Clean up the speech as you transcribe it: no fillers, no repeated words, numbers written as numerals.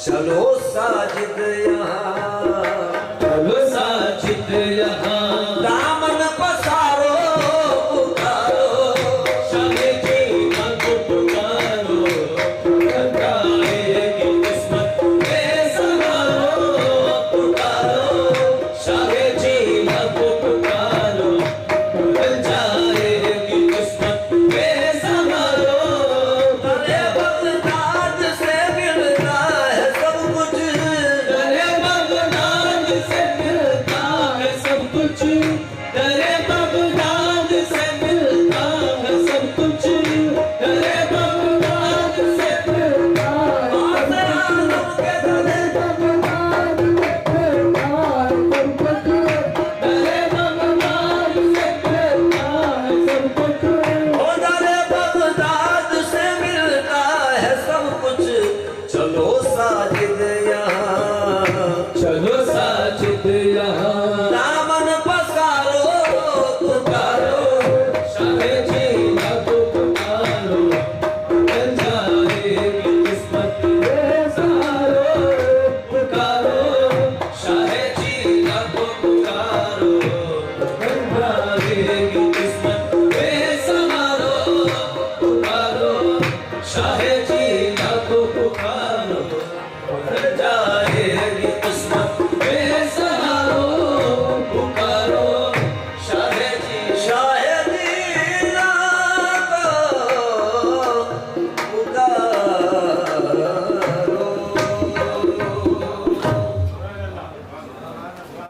चलो साजिद यहाँ, चलो साजिद यहाँ, दामन पसारो पुकारो, शाहे जीना को पुकारो, टकराएगी किस्मत बेसहारो पुकारो, शाहे जीना को पुकारो, बदल जाएगी किस्मत बेसहारो। अरे बगदाद से मिलता है सब कुछ, अरे बगदाद से मिलता है सब कुछ, अरे बगदाद